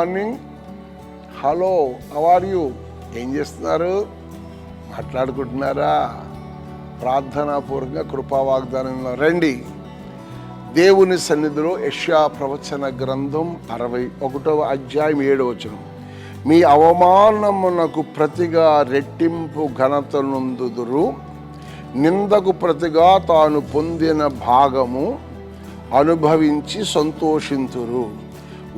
Morning. Hello, how are you? ఏం చేస్తున్నారు? మాట్లాడుకుంటున్నారా? ప్రార్థనాపూర్వకంగా కృపా వాగ్దానంలో రండి. దేవుని సన్నిధిలో యెషయా ప్రవచన గ్రంథం 61వ అధ్యాయం 7వ వచనం. మీ అవమానమునకు ప్రతిగా రెట్టింపు ఘనత నొందుదురు, నిందకు ప్రతిగా తాను పొందిన భాగము అనుభవించి సంతోషింతురు.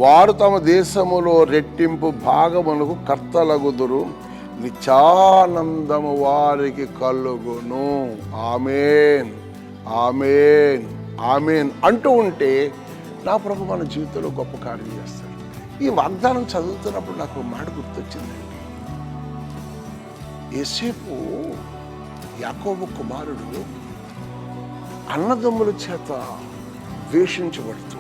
వారు తమ దేశములో రెట్టింపు భాగమునకు కర్తలగుదురు, నిత్యానందము వారికి కలుగును. ఆమేన్, ఆమేన్, ఆమేన్ అంటూ ఉంటే నా ప్రభు మన జీవితంలో గొప్ప కార్యం చేస్తాడు. ఈ వాగ్దానం చదువుతున్నప్పుడు నాకు మాట గుర్తొచ్చిందండి. యోసేపు యాకోబు కుమారుడు అన్నదమ్ముల చేత ద్వేషించబడుతూ,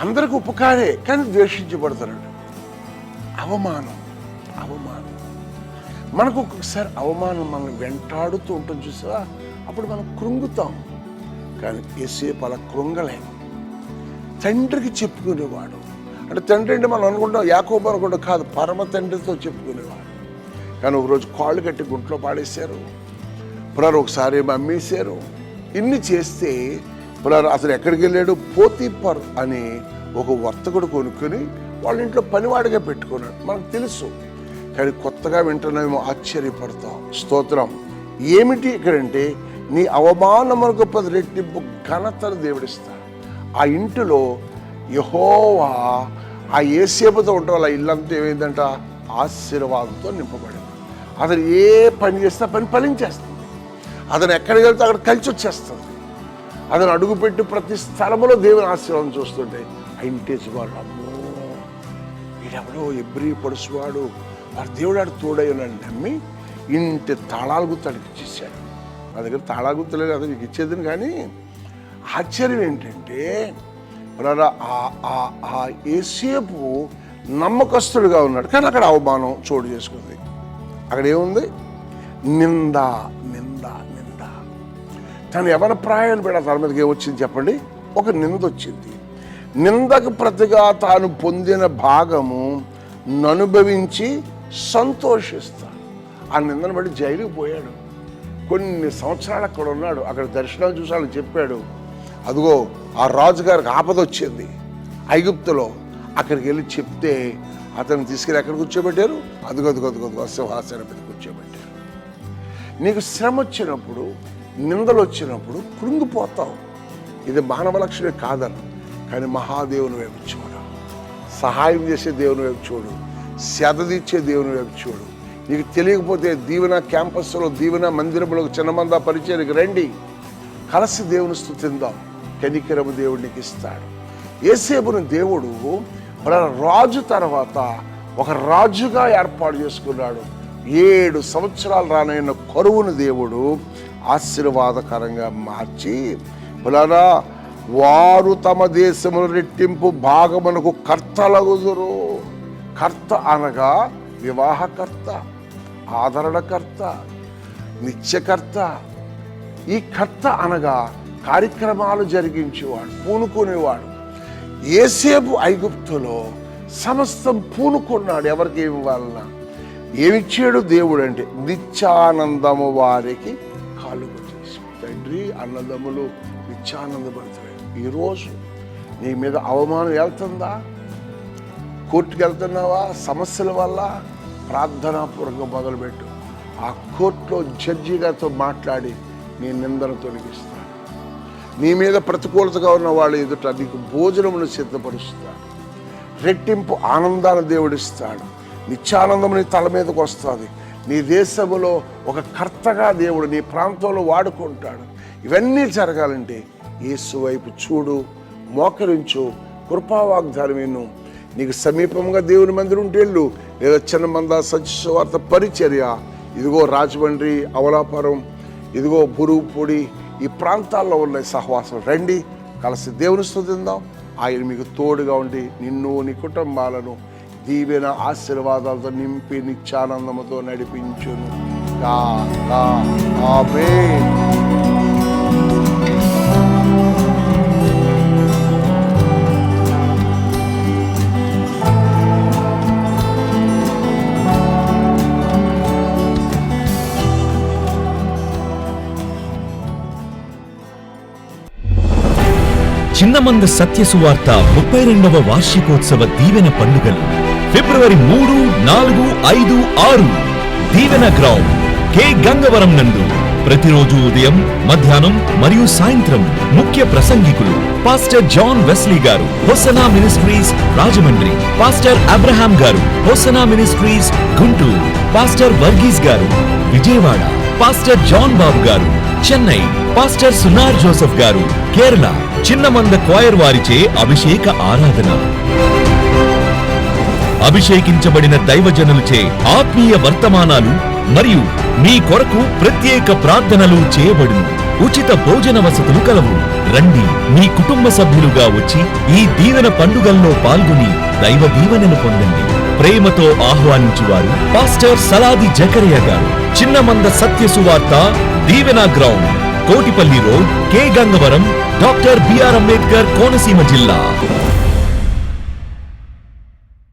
అందరికి ఉపకారే కానీ ద్వేషించబడుతున్నాడు. అవమానం, అవమానం. మనకు ఒక్కొక్కసారి అవమానం మనం వెంటాడుతూ ఉంటుంది చూసావా, అప్పుడు మనం కృంగుతాం. కానీ యోసేపు అలా కృంగలేదు. తండ్రికి చెప్పుకునేవాడు. అంటే తండ్రి అంటే మనం అనుకుంటాం యాకోబు అనుకుంటాం, కాదు, పరమ తండ్రితో చెప్పుకునేవాడు. కానీ ఒకరోజు కాళ్ళు కట్టి గుంట్లో పాడేశారు, పునరు ఒకసారి అమ్మేశారు. ఇన్ని చేస్తే పునరు అతను ఎక్కడికి వెళ్ళాడు? పోతీఫర్ అని ఒక వర్తకుడు కొనుక్కొని వాళ్ళ ఇంట్లో పనివాడిగా పెట్టుకున్నాడు. మనకు తెలుసు, కానీ కొత్తగా వింటున్నామేమో ఆశ్చర్యపడతాం. స్తోత్రం. ఏమిటి ఇక్కడంటే, నీ అవమానములకు 10 రెట్టింపు ఘనతను దేవుడిస్తాడు. ఆ ఇంటిలో యెహోవా ఆ యోసేపుతో ఉండటం వల్ల ఇల్లంతా ఏమైందంట? ఆశీర్వాదంతో నింపబడింది. అతను ఏ పని చేస్తే పని ఫలించేస్తుంది. అతను ఎక్కడికి వెళ్తే అక్కడ కలిసి వచ్చేస్తుంది. అతను అడుగుపెట్టి ప్రతి స్థలంలో దేవుని ఆశీర్వాదం చూస్తుంటే ఆ ఇంటేసి వాళ్ళు, అమ్మో వీడెవడో ఎబ్రి పొడుసువాడు, వాడు దేవుడు ఆడు తోడయ్యని నమ్మి ఇంటి తాళాల గుర్తు అడిగి ఇచ్చేసాడు. నా దగ్గర తాళాల గుర్తులేదు, అది మీకు ఇచ్చేదని. కానీ ఆశ్చర్యం ఏంటంటే, ఆ యోసేపు నమ్మకస్తుడుగా ఉన్నాడు, కానీ అక్కడ అవమానం చోటు చేసుకుంది. అక్కడ ఏముంది? నింద, నింద, నింద. తను ఎవరి ప్రాయాన్ని పెడ తన మీదకి ఏమొచ్చింది చెప్పండి? ఒక నింద వచ్చింది. నిందకు ప్రతిగా తాను పొందిన భాగము అనుభవించి సంతోషిస్తాడు. ఆ నిందను బట్టి జైలుకి పోయాడు. కొన్ని సంవత్సరాలు అక్కడ ఉన్నాడు. అక్కడ దర్శనాలు చూసాలని చెప్పాడు. అదిగో ఆ రాజుగారికి ఆపద వచ్చింది ఐగుప్తులో. అక్కడికి వెళ్ళి చెప్తే అతను తీసుకెళ్ళి ఎక్కడ కూర్చోబెట్టారు? అదుగదుగదుగదుగో సింహాసనం మీద కూర్చోబెట్టారు. నీకు శ్రమ వచ్చినప్పుడు, నిందలు వచ్చినప్పుడు కృంగిపోతావు. ఇది మానవ లక్షణమే కాదను, కానీ మహాదేవుని వైపు చూడు, సహాయం చేసే దేవుని వైపు చూడు, సేదదీర్చే దేవుని వైపు చూడు. నీకు తెలియకపోతే దీవెన క్యాంపస్లో, దీవెన మందిరంలో చిన్నమంద పరిచయానికి రండి, కలిసి దేవుని స్తుతిందాం. కనికరము దేవుడు నీకు ఇస్తాడు. యోసేపును దేవుడు రాజు తర్వాత ఒక రాజుగా ఏర్పాటు చేసుకున్నాడు. 7 సంవత్సరాలు రానైన కరువును దేవుడు ఆశీర్వాదకరంగా మార్చి, వారు తమ దేశమును రెట్టింపు భాగమునకు కర్తలగుదురు. కర్త అనగా వివాహకర్త, ఆదరణకర్త, నిత్యకర్త. ఈ కర్త అనగా కార్యక్రమాలు జరిగించేవాడు, పూనుకునేవాడు. యోసేపు ఐగుప్తులో సమస్తం పూనుకున్నాడు. ఎవరికి ఇవ్వాలన్నా ఏమిచ్చాడు దేవుడు అంటే, నిత్యానందము వారికి కలుగు చేసి. తండ్రి, అన్నదమ్ములు నిత్యానందపడుతున్నాడు. ఈరోజు నీ మీద అవమానం వెళ్తుందా? కోర్టుకు వెళ్తున్నావా? సమస్యల వల్ల ప్రార్థనాపూర్వకంగా మొదలుపెట్టు. ఆ కోర్టులో జడ్జి గారితో మాట్లాడి నీ నిందను తొలగిస్తాడు. నీ మీద ప్రతికూలతగా ఉన్న వాళ్ళ ఎదుట నీకు భోజనమును సిద్ధపరుస్తాడు. రెట్టింపు ఆనందాన్ని దేవుడిస్తాడు. నిత్యానందం నీ తల మీదకు వస్తుంది. నీ దేశములో ఒక కర్తగా దేవుడు నీ ప్రాంతంలో వాడుకుంటాడు. ఇవన్నీ జరగాలంటే యేసు వైపు చూడు, మోకరించు, కృపావాగ్దానం విను. నీకు సమీపంగా దేవుని మందిరం ఉంటే వెళ్ళు, లేదా చిన్నమంద సత్యవార్త పరిచర్య, ఇదిగో రాజమండ్రి, అవలాపురం, ఇదిగో బురువుపొడి, ఈ ప్రాంతాల్లో ఉన్న సహవాసం రండి, కలిసి దేవుని స్తుతిందాం. ఆయన మీకు తోడుగా ఉండి నిన్ను, నీ కుటుంబాలను దీవెన ఆశీర్వాదాలతో నింపి నిత్యానందముతో నడిపించును. ఆమేన్. చిన్నమంద సత్య సువార్త 32వ వార్షికోత్సవ దీవెన పండుగలు ఫిబ్రవరి 3, 4, 5, 6 దీవెన గ్రౌండ్ కె గంగవరం నందు ప్రతిరోజు ఉదయం, మధ్యాహ్నం మరియు సాయంత్రం. ముఖ్య ప్రసంగికులు పాస్టర్ జాన్ వెస్లీ గారు, hosanna ministries Rajahmundry. Pastor Abraham గారు, hosanna ministries Guntur. Pastor Varghese గారు, విజయవాడ. పాస్టర్ జాన్ బాబు గారు, చెన్నై. పాస్టర్ సునార్ జోసెఫ్ గారు, కేరళ. చిన్నమంద క్వైర్ వారిచే అభిషేక ఆరాధన. అభిషేకించబడిన దైవజనులచే ఆత్మీయ వర్తమానాలు మరియు మీ కొరకు ప్రత్యేక ప్రార్థనలు చేయబడును. ఉచిత భోజన వసతులు కలవు. రండి, మీ కుటుంబ సభ్యులుగా వచ్చి ఈ దీవెన పండుగల్లో పాల్గొని దైవ దీవెనను పొందండి. ప్రేమతో ఆహ్వానించువారు పాస్టర్ సలాది జకరియా గారు. చిన్నమంద సత్య సువార్త దీవెన ground, Kotipalli road, K Gangavaram, doctor BR Ambedkar, Konaseema జిల్లా.